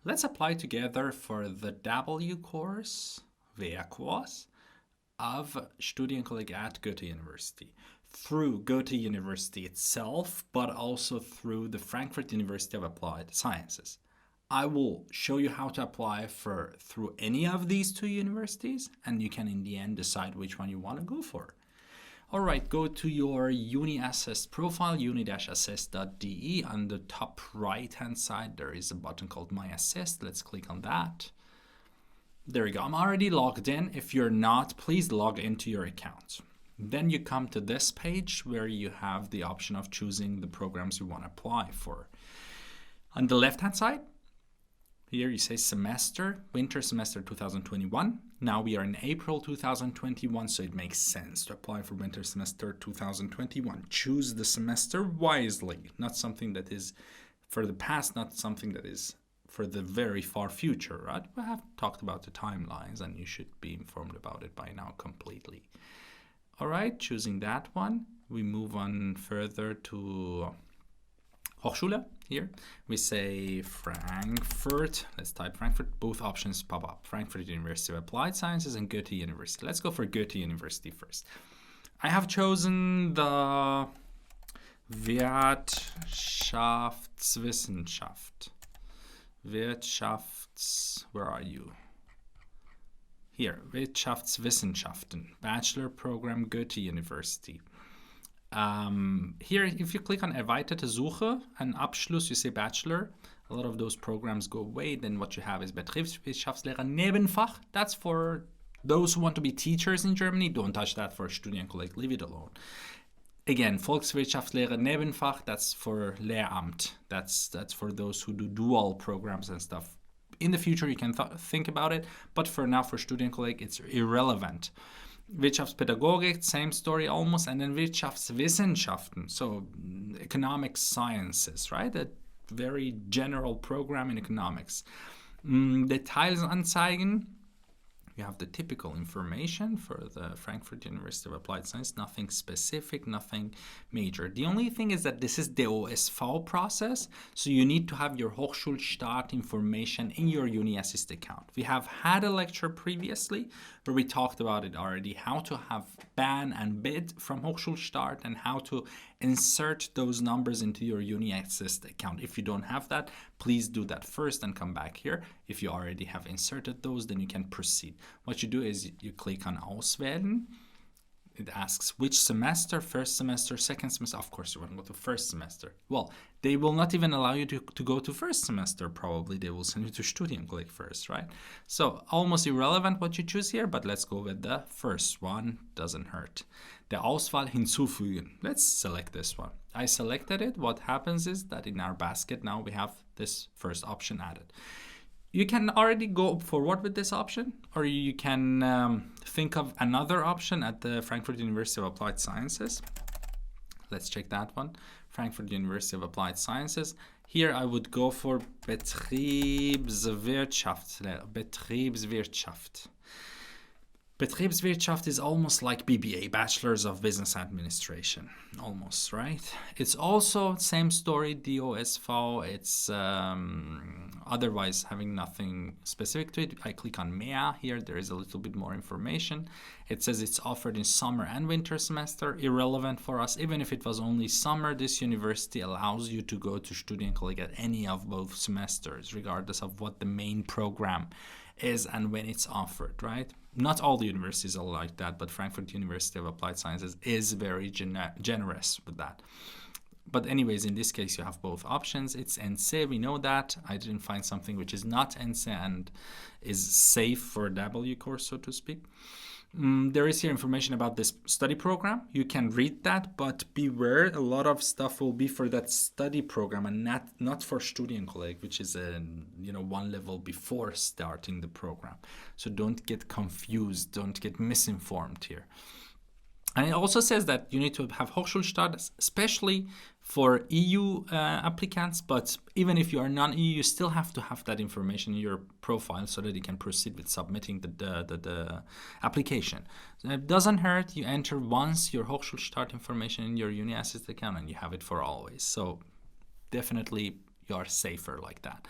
Let's apply together for the W-Kurs, W-Kurs of Studienkolleg at Goethe University through Goethe University itself, but also through the Frankfurt University of Applied Sciences. I will show you how to apply through any of these two universities, and you can in the end decide which one you want to go for. All right, go to your UniAssist profile, uni-assist.de. On the top right-hand side, there is a button called My Assist. Let's click on that. There we go. I'm already logged in. If you're not, please log into your account. Then you come to this page where you have the option of choosing the programs you want to apply for. On the left-hand side, here you say semester, winter semester 2021. Now we are in April 2021, so it makes sense to apply for winter semester 2021. Choose the semester wisely, not something that is for the past, not something that is for the very far future, right? We have talked about the timelines and you should be informed about it by now completely. All right, choosing that one, we move on further to Hochschule. Here we say Frankfurt. Let's type Frankfurt. Both options pop up. Frankfurt University of Applied Sciences and Goethe University. Let's go for Goethe University first. I have chosen the Wirtschaftswissenschaft. Where are you? Here, Wirtschaftswissenschaften, Bachelor Program, Goethe University. Here, if you click on Erweiterte Suche, an Abschluss, you say Bachelor. A lot of those programs go away. Then what you have is Betriebswirtschaftslehrer Nebenfach. That's for those who want to be teachers in Germany. Don't touch that for Studienkolleg. Leave it alone. Again, Volkswirtschaftslehre Nebenfach. That's for Lehramt. That's for those who do dual programs and stuff. In the future, you can think about it. But for now, for Studienkolleg, it's irrelevant. Wirtschaftspädagogik, same story almost, and then Wirtschaftswissenschaften, so economic sciences, right? A very general program in economics. Details anzeigen. You have the typical information for the Frankfurt University of Applied Science, nothing specific, nothing major. The only thing is that this is the OSV process, so you need to have your Hochschulstart information in your UniAssist account. We have had a lecture previously where we talked about it already, how to have ban and bid from Hochschulstart and how to insert those numbers into your UniAssist account. If you don't have that, please do that first and come back here. If you already have inserted those, then you can proceed. What you do is you click on Auswählen. It asks which semester, first semester, second semester. Of course, you want to go to first semester. Well, they will not even allow you to go to first semester, probably. They will send you to Studienkolleg first, right? So almost irrelevant what you choose here, but let's go with the first one. Doesn't hurt. Der Auswahl hinzufügen. Let's select this one. I selected it. What happens is that in our basket now we have this first option added. You can already go forward with this option, or you can think of another option at the Frankfurt University of Applied Sciences. Let's check that one. Frankfurt University of Applied Sciences. Here I would go for Betriebswirtschaft. Betriebswirtschaft is almost like BBA, Bachelors of Business Administration, almost, right? It's also same story, DOSV. It's otherwise having nothing specific to it. I click on MEA here. There is a little bit more information. It says it's offered in summer and winter semester. Irrelevant for us. Even if it was only summer, this university allows you to go to Studienkolleg at any of both semesters, regardless of what the main program is and when it's offered, right? Not all the universities are like that, but Frankfurt University of Applied Sciences is very generous with that. But anyways, in this case, you have both options. It's NC, we know that. I didn't find something which is not NC and is safe for W-Kurs, so to speak. There is here information about this study program. You can read that, but beware, a lot of stuff will be for that study program and not for Studienkolleg, which is one level before starting the program. So don't get confused, don't get misinformed here. And it also says that you need to have Hochschulstart, especially for EU applicants, but even if you are non-EU, you still have to have that information in your profile so that you can proceed with submitting the application. So it doesn't hurt. You enter once your Hochschulstart information in your UniAssist account and you have it for always. So definitely you are safer like that.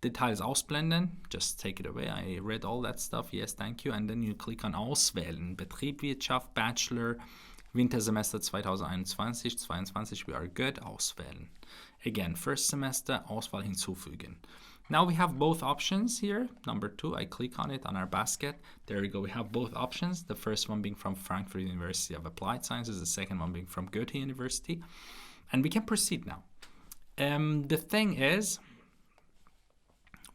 Details ausblenden, just take it away. I read all that stuff, yes, thank you. And then you click on Auswählen. Betriebswirtschaft, Bachelor, Wintersemester 2021-22, we are good, Auswählen. Again, first semester, Auswahl hinzufügen. Now we have both options here. Number 2, I click on it on our basket. There we go, we have both options. The first one being from Frankfurt University of Applied Sciences, the second one being from Goethe University. And we can proceed now. The thing is,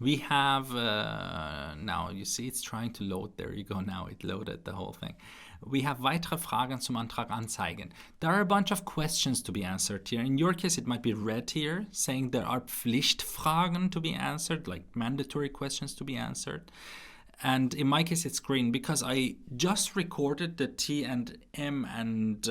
we have, now you see it's trying to load, there you go, now it loaded the whole thing. We have weitere Fragen zum Antrag anzeigen. There are a bunch of questions to be answered here. In your case, it might be red here, saying there are Pflichtfragen to be answered, like mandatory questions to be answered. And in my case, it's green because I just recorded the T and M and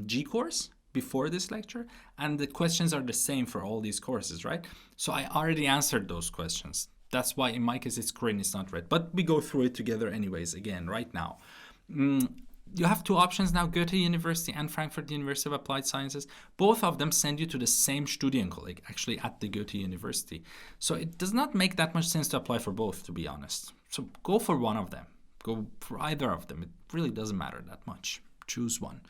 G course before this lecture, and the questions are the same for all these courses, right? So I already answered those questions. That's why in my case it's green, it's not red. But we go through it together anyways, again, right now. You have 2 options now, Goethe University and Frankfurt University of Applied Sciences. Both of them send you to the same Studienkolleg, actually at the Goethe University. So it does not make that much sense to apply for both, to be honest. So go for one of them. Go for either of them. It really doesn't matter that much. Choose one.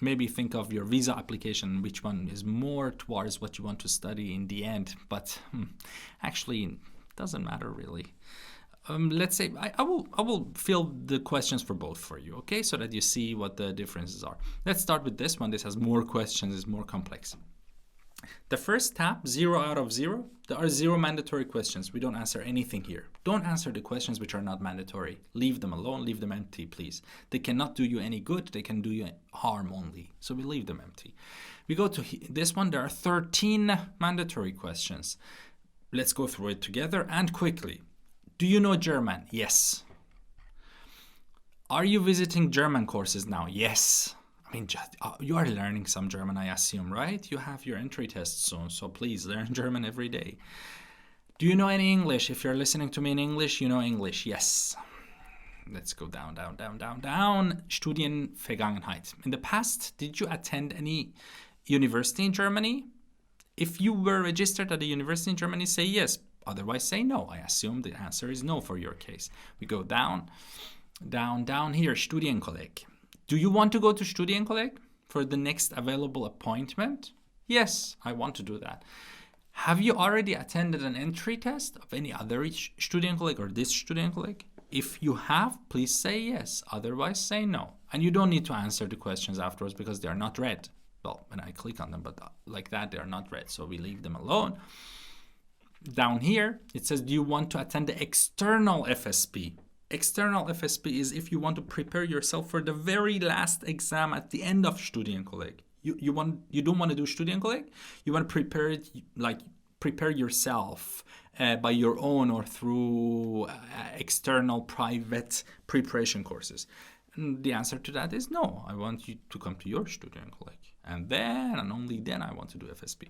Maybe think of your visa application, which one is more towards what you want to study in the end. But actually, it doesn't matter really. Let's say I will fill the questions for both for you, okay? So that you see what the differences are. Let's start with this one. This has more questions, it's more complex. The first tab, 0 out of 0. There are 0 mandatory questions. We don't answer anything here. Don't answer the questions which are not mandatory. Leave them alone, leave them empty, please. They cannot do you any good, they can do you harm only. So we leave them empty. We go to this one, there are 13 mandatory questions. Let's go through it together and quickly. Do you know German? Yes. Are you visiting German courses now? Yes. I mean, you are learning some German, I assume, right? You have your entry tests soon, so please learn German every day. Do you know any English? If you're listening to me in English, you know English. Yes. Let's go down, down, down, down, down. Studienvergangenheit. In the past, did you attend any university in Germany? If you were registered at a university in Germany, say yes. Otherwise, say no. I assume the answer is no for your case. We go down, down, down here, Studienkolleg. Do you want to go to Studienkolleg for the next available appointment? Yes, I want to do that. Have you already attended an entry test of any other Studienkolleg or this Studienkolleg? If you have, please say yes. Otherwise, say no. And you don't need to answer the questions afterwards because they are not red. Well, when I click on them, but like that, they are not red. So we leave them alone. Down here, it says, do you want to attend the external FSP? External FSP is if you want to prepare yourself for the very last exam at the end of Studienkolleg. You don't want to do Studienkolleg? You want to prepare it, like prepare yourself by your own or through external private preparation courses. And the answer to that is no. I want you to come to your Studienkolleg. And then and only then I want to do FSP.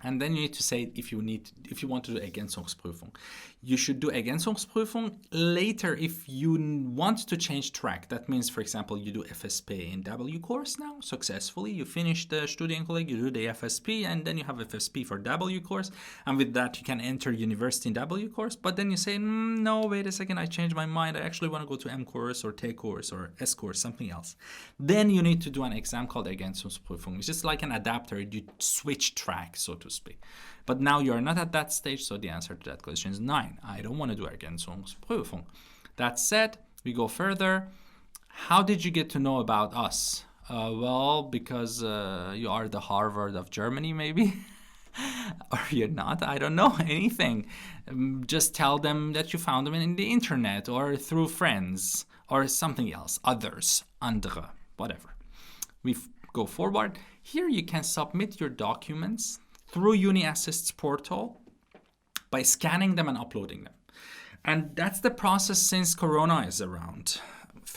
And then you need to say if you want to do Ergänzungsprüfung. You should do Ergänzungsprüfung later if you want to change track. That means, for example, you do FSP in W-Kurs now successfully. You finish the Studienkolleg, you do the FSP, and then you have FSP for W-Kurs. And with that, you can enter university in W-Kurs. But then you say, no, wait a second, I changed my mind. I actually want to go to M-Kurs or T-Kurs or S-Kurs, something else. Then you need to do an exam called Ergänzungsprüfung. It's just like an adapter. You switch track, so to speak. But now you're not at that stage, so the answer to that question is 9. I don't want to do Ergänzungsprüfung. That said, we go further. How did you get to know about us? Well, because you are the Harvard of Germany, maybe? Or you're not, I don't know, anything. Just tell them that you found them in the internet or through friends or something else, others, andere, whatever. We go forward. Here you can submit your documents through UniAssist's portal by scanning them and uploading them. And that's the process since Corona is around.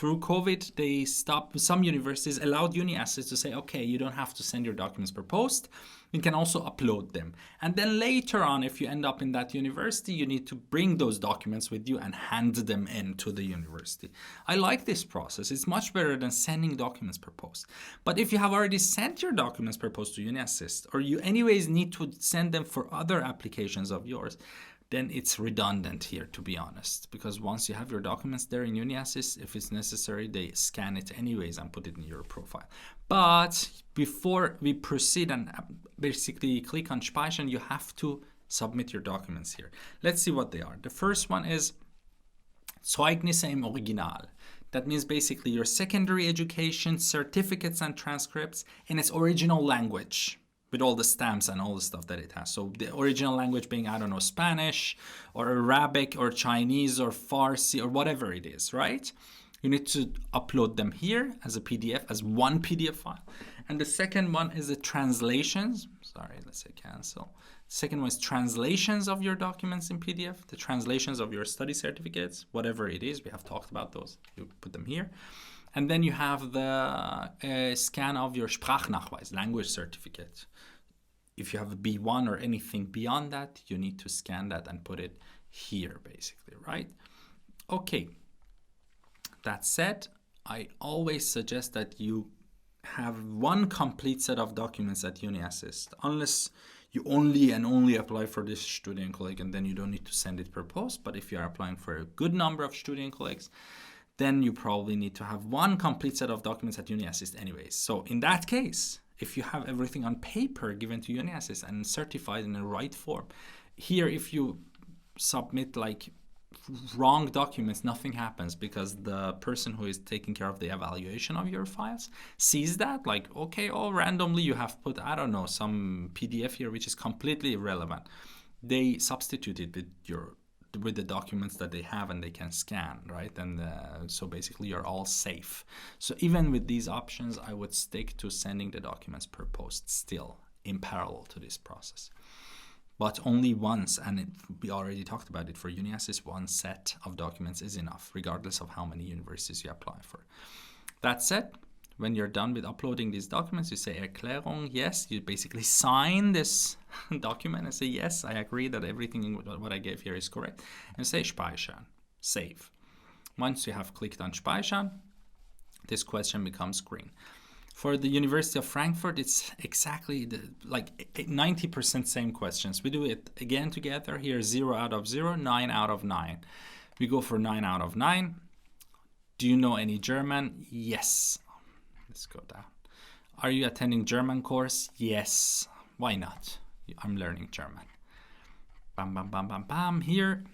through COVID, they stopped, some universities allowed uni assets to say, okay, you don't have to send your documents per post. You can also upload them. And then later on, if you end up in that university, you need to bring those documents with you and hand them in to the university. I like this process. It's much better than sending documents per post. But if you have already sent your documents per post to UniAssist, or you anyways need to send them for other applications of yours, then it's redundant here, to be honest, because once you have your documents there in UniAssist, if it's necessary, they scan it anyways and put it in your profile. But before we proceed and basically click on Speichern, you have to submit your documents here. Let's see what they are. The first one is Zeugnisse im Original. That means basically your secondary education, certificates and transcripts in its original language, with all the stamps and all the stuff that it has. So the original language being, I don't know, Spanish or Arabic or Chinese or Farsi or whatever it is, right? You need to upload them here as a PDF, as one PDF file. And the second one is the translations. Sorry, let's say cancel. The second one is translations of your documents in PDF, the translations of your study certificates, whatever it is. We have talked about those. You put them here. And then you have the scan of your Sprachnachweis, language certificate. If you have a B1 or anything beyond that, you need to scan that and put it here, basically, right? Okay. That said, I always suggest that you have one complete set of documents at UniAssist, unless you only apply for this Studienkolleg, and then you don't need to send it per post. But if you are applying for a good number of Studienkollegs, then you probably need to have one complete set of documents at UniAssist anyways. So in that case, if you have everything on paper given to UniAssist and certified in the right form, here if you submit like wrong documents, nothing happens, because the person who is taking care of the evaluation of your files sees that, like, okay, randomly you have put, I don't know, some PDF here which is completely irrelevant. They substitute it with the documents that they have and they can scan, right? And so basically you're all safe. So even with these options, I would stick to sending the documents per post still in parallel to this process. But only once, and we already talked about it, for UniAssist, one set of documents is enough, regardless of how many universities you apply for. That said, when you're done with uploading these documents, you say Erklärung, yes, you basically sign this document and say, yes, I agree that everything what I gave here is correct, and say Speichern, save. Once you have clicked on Speichern, this question becomes green. For the University of Frankfurt, it's exactly like 90% same questions. We do it again together. Here, 0 out of 0, 9 out of 9. We go for 9 out of 9. Do you know any German? Yes. Let's go down. Are you attending German course? Yes. Why not? I'm learning German. Bam, bam, bam, bam, bam. Here.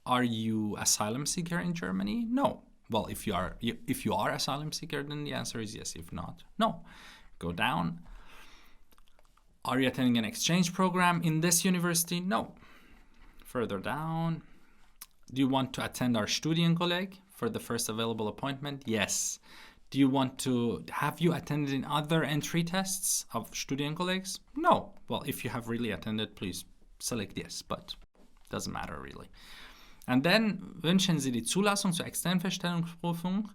Are you asylum seeker in Germany? No. Well, if you are asylum seeker, then the answer is yes. If not, no. Go down. Are you attending an exchange program in this university? No. Further down. Do you want to attend our Studienkolleg for the first available appointment? Yes. Do you want to, have you attended in other entry tests of Studienkollegs? No. Well, if you have really attended, please select yes, but doesn't matter really. And then, wünschen Sie die Zulassung zur externen Feststellungsprüfung?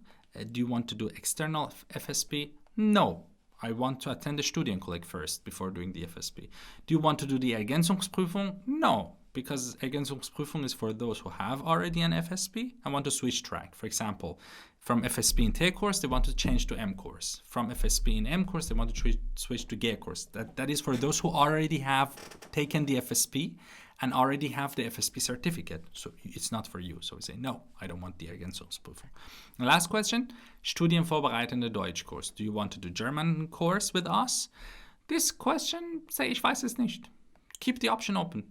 Do you want to do external FSP? No. I want to attend the Studienkolleg first before doing the FSP. Do you want to do the Ergänzungsprüfung? No, because Ergänzungsprüfung is for those who have already an FSP and want to switch track. For example, from FSP in T-Course, they want to change to M-Course. From FSP in M-Course, they want to switch to G-Course. That is for those who already have taken the FSP and already have the FSP certificate. So it's not for you. So we say, no, I don't want the Ergänzungsprüfung. And last question, Studienvorbereitende Deutschkurs. Do you want to do German course with us? This question, say, ich weiß es nicht. Keep the option open.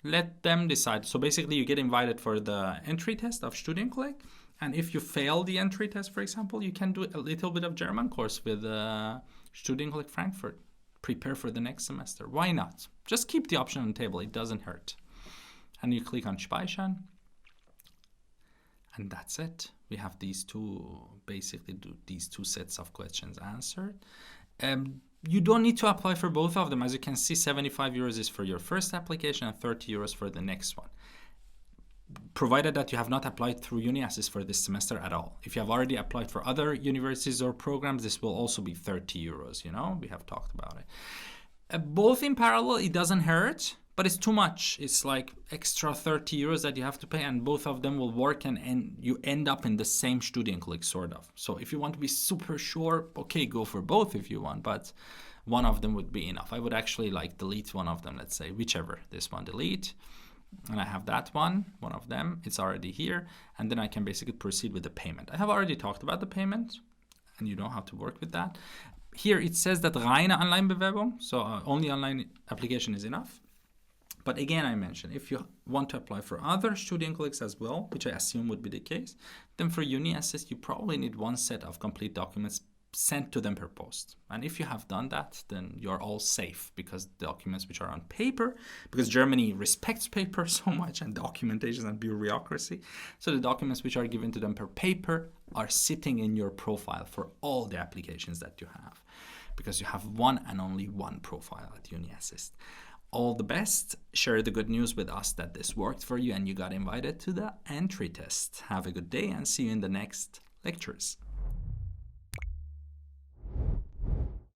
Let them decide. So basically you get invited for the entry test of Studienkolleg. And if you fail the entry test, for example, you can do a little bit of German course with Studienkolleg Frankfurt. Prepare for the next semester. Why not? Just keep the option on the table. It doesn't hurt. And you click on Speichern. And that's it. We have these two sets of questions answered. You don't need to apply for both of them. As you can see, 75 euros is for your first application and 30 euros for the next one. provided that you have not applied through UniAssist for this semester at all. If you have already applied for other universities or programs, this will also be 30 euros, we have talked about it. Both in parallel, it doesn't hurt, but it's too much. It's like extra 30 euros that you have to pay, and both of them will work, and you end up in the same Studienkolleg, sort of. So if you want to be super sure, okay, go for both if you want, but one of them would be enough. I would actually delete one of them, let's say, whichever, this one, delete. And I have that one of them, it's already here, and then I can basically proceed with the payment. I have already talked about the payment, and you know how to work with that. Here it says that reine Anleihenbewerbung, so only online application is enough. But again, I mentioned, if you want to apply for other Studienkollegs as well, which I assume would be the case, then for UniAssist, you probably need one set of complete documents sent to them per post. And if you have done that, then you're all safe, because documents which are on paper, because Germany respects paper so much and documentation and bureaucracy, so the documents which are given to them per paper are sitting in your profile for all the applications that you have, because you have one and only one profile at UniAssist. All the best. Share the good news with us that this worked for you and you got invited to the entry test. Have a good day and see you in the next lectures.